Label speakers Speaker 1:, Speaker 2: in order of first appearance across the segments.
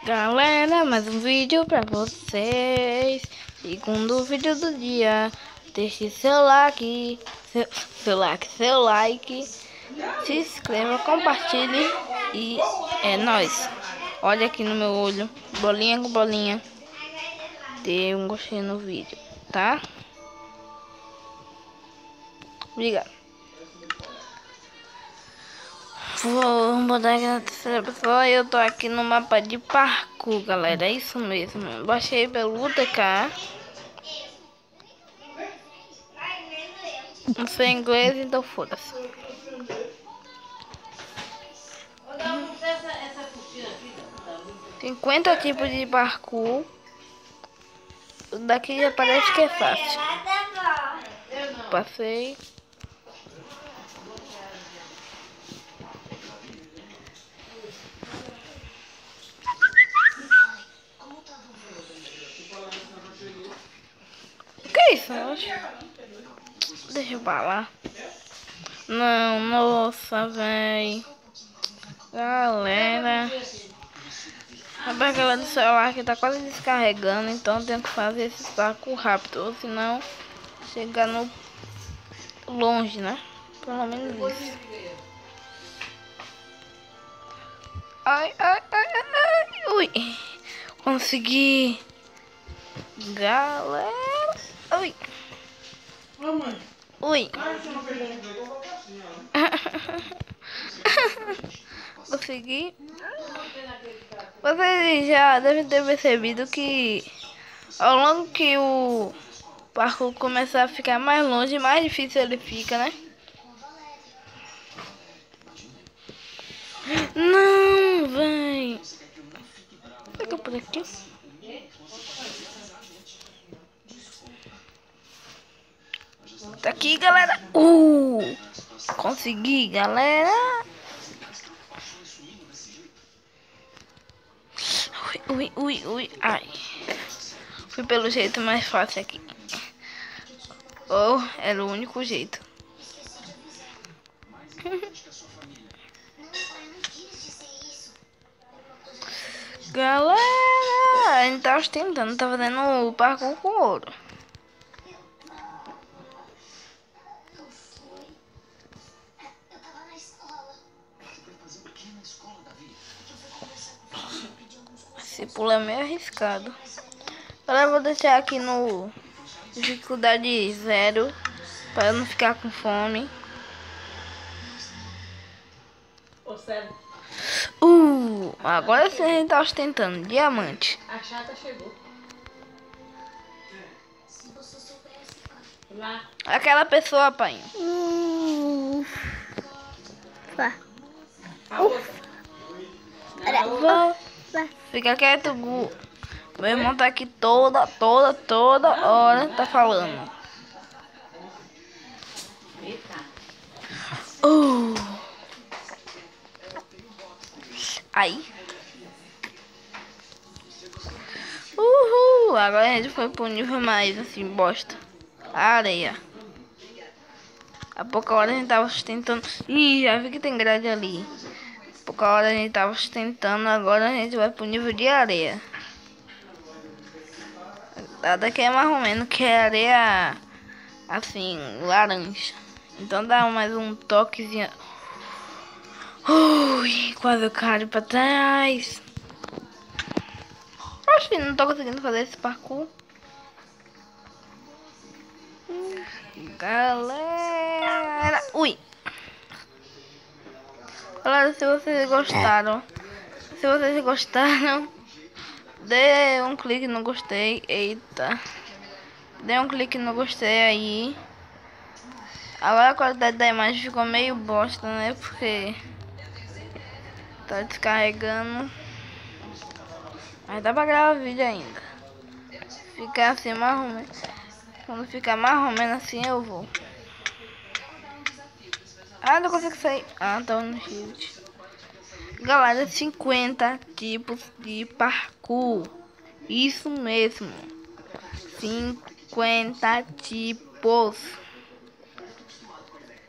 Speaker 1: Galera, mais um vídeo pra vocês. Segundo vídeo do dia. Deixe seu like, seu like. Se inscreva, compartilhe. E é nóis. Olha aqui no meu olho, bolinha com bolinha. Dê um gostei no vídeo, tá? Obrigado. Vou botar aqui na terceira pessoa. Eu tô aqui no mapa de parkour, galera. É isso mesmo. Baixei pelo UTK. Não sei inglês, então foda-se. Tem 50 tipos de parkour. Daqui já parece que é fácil. Passei. Que é isso, deixa eu falar. Não, nossa, véi. Galera. A bateria do celular que tá quase descarregando, então eu tenho que fazer esse saco rápido, ou senão chegar no longe, né? Pelo menos isso. Ai, ai, ai, ai, ui. Consegui. Galera. Ui. Ui. Consegui. Vocês já devem ter percebido que ao longo que o parkour começar a ficar mais longe, mais difícil ele fica, né? Não, véi. Pega por aqui. Tá aqui, galera. Consegui, galera. Ui. Ai. Fui pelo jeito mais fácil aqui. Era o único jeito. Galera, a gente tava tentando, tá fazendo o parkour com ouro. Esse pulo é meio arriscado. Agora eu vou deixar aqui no dificuldade 0 para não ficar com fome. Agora sim a gente tá ostentando diamante.
Speaker 2: A chata chegou.
Speaker 1: Aquela pessoa apanha. Fica quieto, Gu. Meu irmão tá aqui toda hora tá falando. Aí. Agora a gente foi pro nível mais assim, bosta. A areia. Há pouca hora a gente tava tentando. Ih, já vi que tem grade ali. Há pouca hora a gente tava tentando, agora a gente vai pro nível de areia. Daqui é mais ou menos que é areia assim, laranja. Então dá mais um toquezinho. Quase eu caio pra trás. Acho que não tô conseguindo fazer esse parkour. Galera. Galera, se vocês gostaram, dê um clique no gostei. Eita. Dê um clique no gostei aí. Agora a qualidade da imagem ficou meio bosta, né? Porque tá descarregando. Mas dá pra gravar vídeo ainda. Ficar assim mais ou menos. Quando ficar mais ou menos assim eu vou. Não consigo sair. Tá no shift. Galera, 50 tipos de parkour. Isso mesmo. 50 tipos.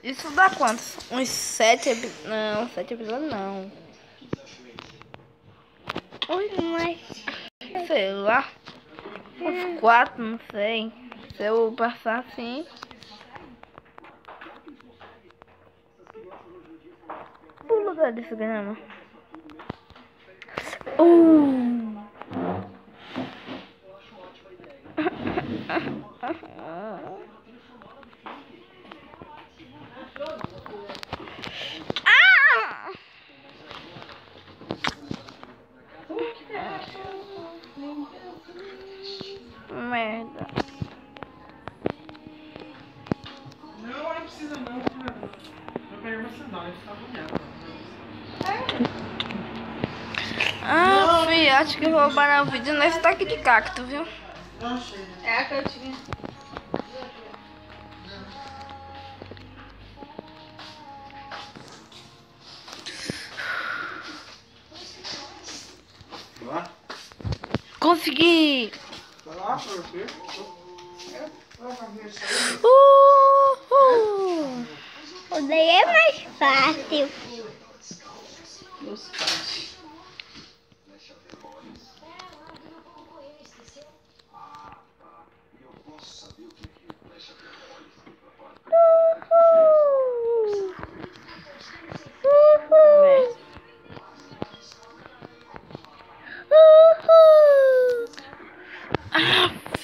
Speaker 1: Isso dá quantos? Uns 7 episódios? Não, 7 episódios não.
Speaker 2: Oi, mãe.
Speaker 1: Sei lá. Uns 4, não sei. Se eu passar assim. O lugar desse grama. Merda.
Speaker 3: Não precisa não. Eu peguei uma sandália, você tá agoniado.
Speaker 1: Filho, acho que roubaram o vídeo nesse taque de cacto, viu?
Speaker 3: Não achei.
Speaker 1: É a que eu tinha.
Speaker 3: Lá?
Speaker 1: Consegui!
Speaker 3: Vai lá pra você.
Speaker 1: Uhul!
Speaker 2: O daí é mais fácil.
Speaker 3: Os pais.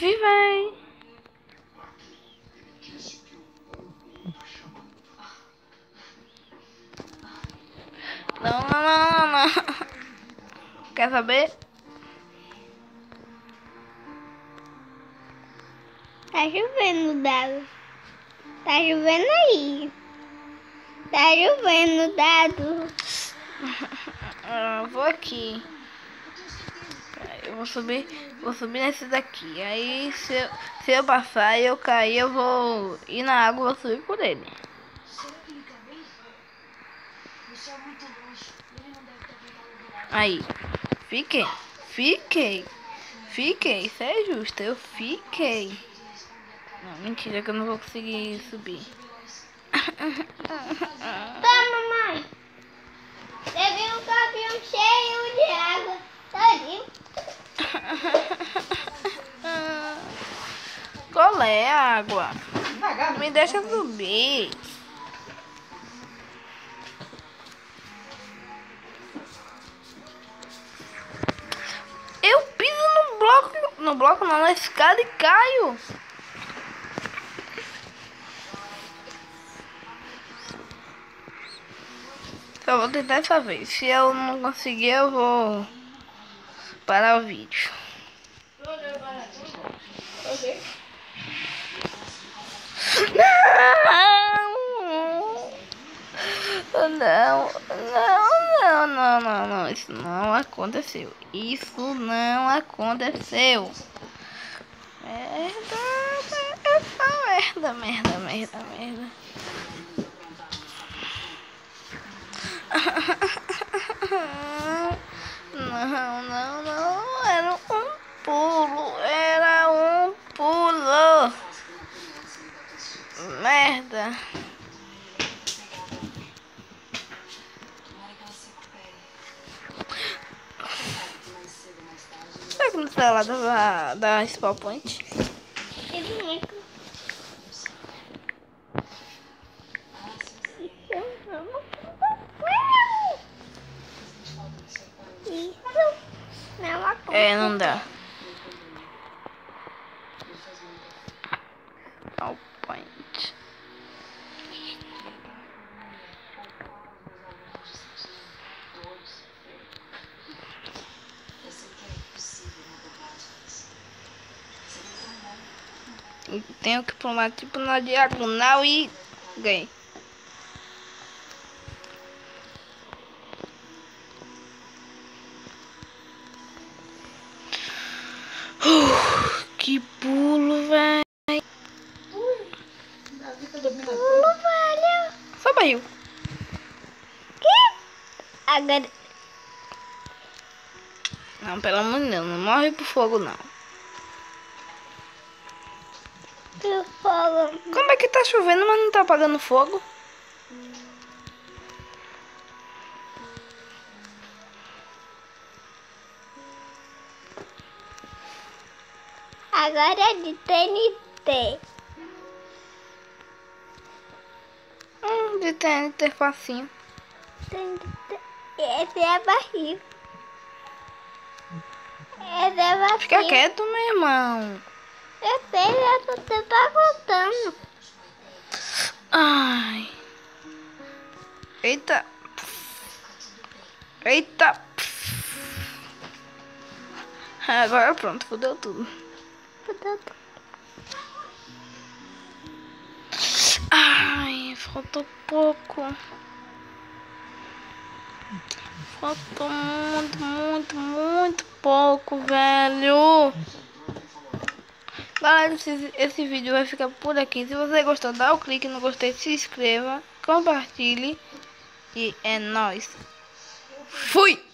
Speaker 1: Véi. Não. Quer saber?
Speaker 2: Tá chovendo, Dado. Tá chovendo aí. Tá chovendo, Dado.
Speaker 1: Vou aqui. Eu vou subir nesse daqui. Aí se eu passar e eu cair, eu vou ir na água e vou subir por ele. Aí. Fiquei. Isso é justo. Eu fiquei. Não, mentira que eu não vou conseguir subir.
Speaker 2: Tá, mamãe. Teve um caminhão cheio de água. Tadinho.
Speaker 1: Qual é a água? Me deixa subir. Eu piso no bloco não, na escada e caio. Só vou tentar essa vez. Se eu não conseguir, eu vou parar o vídeo. Não. Isso não aconteceu. Merda. Não. Era um pulo. Merda. Será que não sai lá da Spawn Point?
Speaker 2: Que bonito. Isso não acontece.
Speaker 1: É, não dá. Spawn Point. E tenho que pular tipo na diagonal e ganhei. Que pulo, velho.
Speaker 2: Pulo, velho.
Speaker 1: Só barril.
Speaker 2: Que? Agora...
Speaker 1: Não, pelo amor de Deus, não morre pro fogo, não.
Speaker 2: Que fogo.
Speaker 1: Como é que tá chovendo, mas não tá apagando fogo?
Speaker 2: Agora é de TNT.
Speaker 1: De TNT facinho.
Speaker 2: TNT. Esse é barril. Esse é barril.
Speaker 1: Fica quieto, meu irmão.
Speaker 2: Eu sei, você tá contando.
Speaker 1: Ai. Eita. Eita. Agora pronto, fodeu tudo. Ai, faltou pouco. Faltou muito pouco, velho. Galera, esse vídeo vai ficar por aqui. Se você gostou, dá o clique no gostei, se inscreva, compartilhe. E é nóis. Fui!